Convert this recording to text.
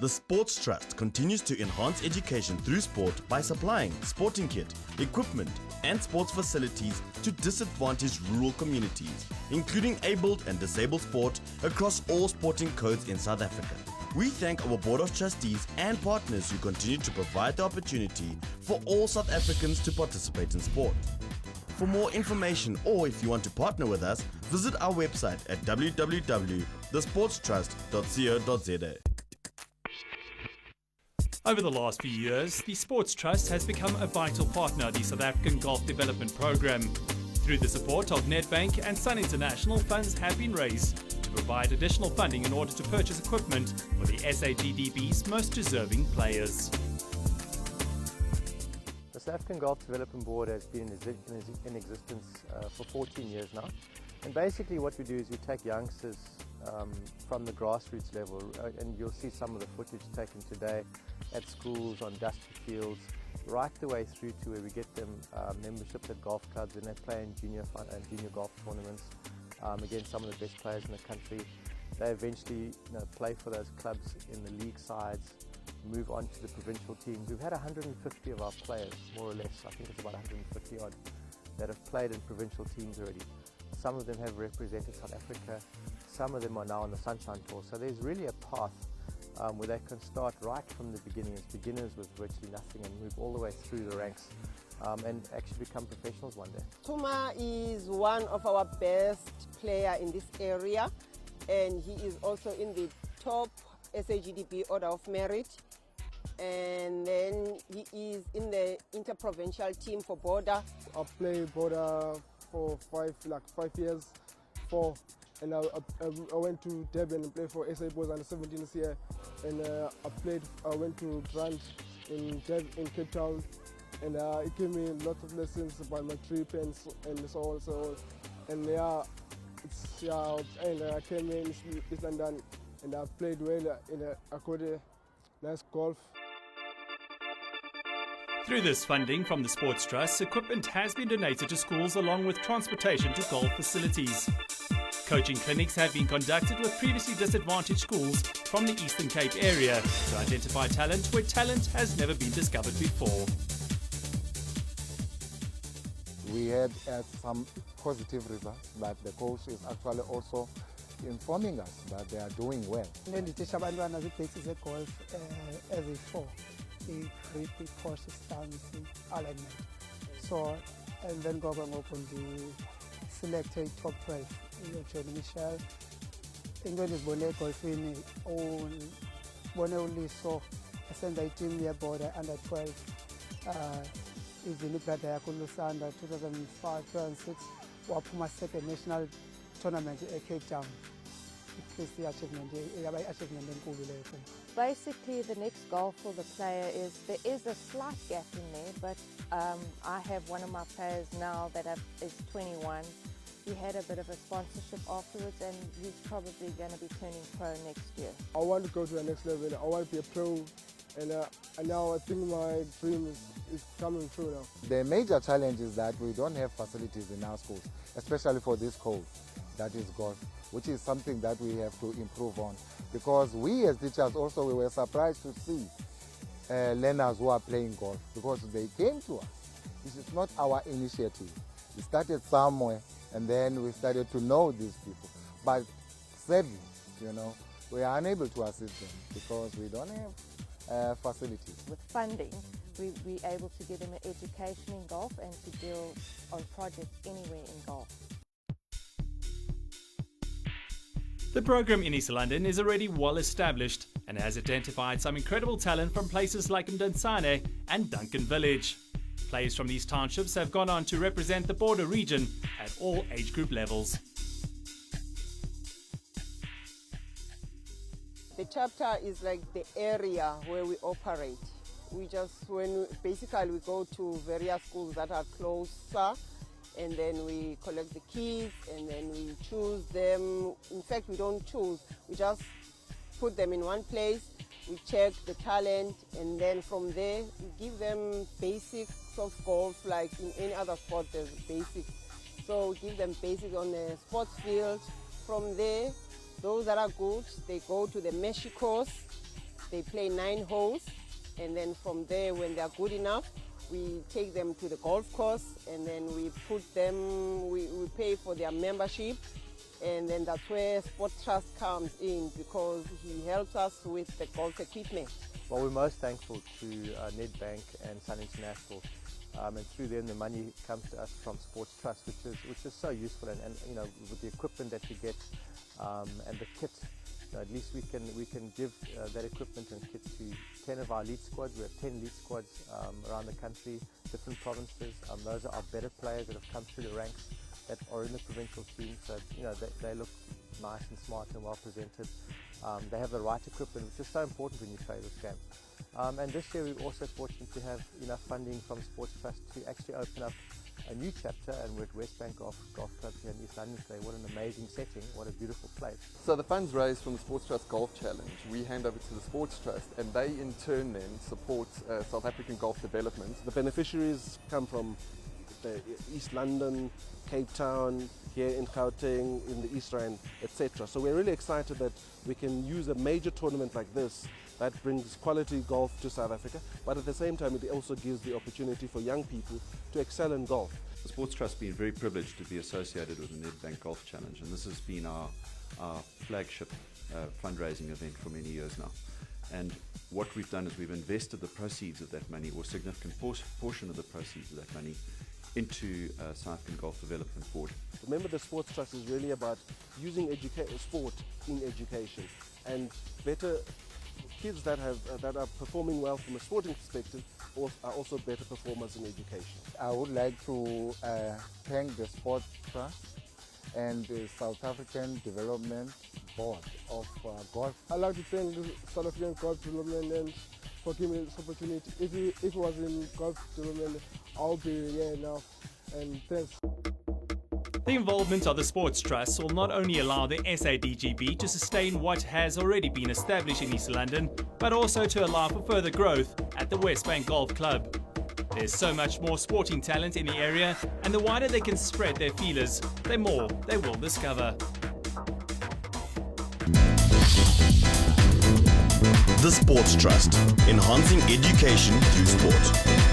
The Sports Trust continues to enhance education through sport by supplying sporting kit, equipment and sports facilities to disadvantaged rural communities, including abled and disabled sport across all sporting codes in South Africa. We thank our Board of Trustees and partners who continue to provide the opportunity for all South Africans to participate in sport. For more information or if you want to partner with us, visit our website at www.thesportstrust.co.za. Over the last few years, the Sports Trust has become a vital partner of the South African Golf Development Programme. Through the support of Nedbank and Sun International, funds have been raised to provide additional funding in order to purchase equipment for the SAGDB's most deserving players. The South African Golf Development Board has been in existence for 14 years now. And basically what we do is we take youngsters from the grassroots level, and you'll see some of the footage taken today at schools, on dusty fields, right the way through to where we get them memberships at golf clubs, and they play in junior golf tournaments against some of the best players in the country. They eventually play for those clubs in the league sides, move on to the provincial teams. We've had 150 of our players, more or less, I think it's about 150 odd, that have played in provincial teams already. Some of them have represented South Africa, some of them are now on the Sunshine Tour, so there's really a path where they can start right from the beginning as beginners with virtually nothing and move all the way through the ranks and actually become professionals one day. Tuma is one of our best players in this area, and he is also in the top SAGDB Order of Merit, and then he is in the interprovincial team for Border. I play Border for 5 years, and I went to Durban and played for SA Boys under 17 this year, and I went to Grant in Cape Town, and it gave me lots of lessons about my trip and so on, and and I came in East London and I played well I got a nice golf. Through this funding from the Sports Trust, equipment has been donated to schools along with transportation to golf facilities. Coaching clinics have been conducted with previously disadvantaged schools from the Eastern Cape area to identify talent where talent has never been discovered before. We had some positive results, but the coach is actually also informing us that they are doing well. Ndithetha abantwana zii-basics zegolf ezi-4, i-grip, i-course, stance, alignment. So and then ngoku ndi-select i-top 12, John Michelle. Into endizibone egolfini, ubone uLiso esenza iteam yeBorder under 12. Even ibrother yakho uLusanda 2005-2006 waphuma second national tournament eCape Town. Basically, the next goal for the player is there is a slight gap in there, but I have one of my players now that is 21. He had a bit of a sponsorship afterwards, and he's probably going to be turning pro next year. I want to go to the next level. I want to be a pro, and now I think my dream is coming true now. The major challenge is that we don't have facilities in our schools, especially for this code, that is golf, which is something that we have to improve on. Because we as teachers also, we were surprised to see learners who are playing golf, because they came to us. This is not our initiative. We started somewhere, and then we started to know these people. But sadly, we are unable to assist them because we don't have facilities. With funding, we're able to give them an education in golf and to deal on projects anywhere in golf. The program in East London is already well established and has identified some incredible talent from places like Mdantsane and Duncan Village. Players from these townships have gone on to represent the Border region at all age group levels. The chapter is like the area where we operate. Basically we go to various schools that are closer, and then we collect the keys, and then we choose them. In fact, we don't choose, we just put them in one place, we check the talent, and then from there we give them basics of golf. Like in any other sport there's basics, so we give them basics on the sports field. From there, those that are good, they go to the Meshi course, They play 9 holes, and then from there, when they're good enough, we take them to the golf course, and then we pay for their membership, and then that's where Sport Trust comes in, because he helps us with the golf equipment. Well, we're most thankful to Nedbank and Sun International, and through them the money comes to us from Sports Trust, which is so useful, and you know, with the equipment that we get and the kit. So at least we can give that equipment and kit to 10 of our elite squads. We have 10 elite squads around the country, different provinces. Those are our better players that have come through the ranks that are in the provincial team. So you know, they look nice and smart and well presented. They have the right equipment, which is so important when you play this game. And this year we're also fortunate to have enough funding from Sports Trust to actually open up a new chapter, and we're at Westbank Golf Club here in East London today. What an amazing setting, what a beautiful place. So the funds raised from the Sports Trust Golf Challenge, we hand over to the Sports Trust, and they in turn then support South African golf development. The beneficiaries come from the East London, Cape Town, here in Gauteng, in the East Rand, etc. So we're really excited that we can use a major tournament like this that brings quality golf to South Africa, but at the same time it also gives the opportunity for young people to excel in golf. The Sports Trust has been very privileged to be associated with the Nedbank Golf Challenge, and this has been our flagship fundraising event for many years now. And what we've done is we've invested the proceeds of that money, or a significant portion of the proceeds of that money, into South African Golf Development Board. Remember, the Sports Trust is really about using sport in education, and better kids that are performing well from a sporting perspective are also better performers in education. I would like to thank the Sports Trust and the South African Development Board of Golf. I'd like to thank the South African Golf Development and for giving me this opportunity. If it was in golf development, I'll be here now, and thanks. The involvement of the Sports Trust will not only allow the SADGB to sustain what has already been established in East London, but also to allow for further growth at the Westbank Golf Club. There's so much more sporting talent in the area, and the wider they can spread their feelers, the more they will discover. The Sports Trust, enhancing education through sport.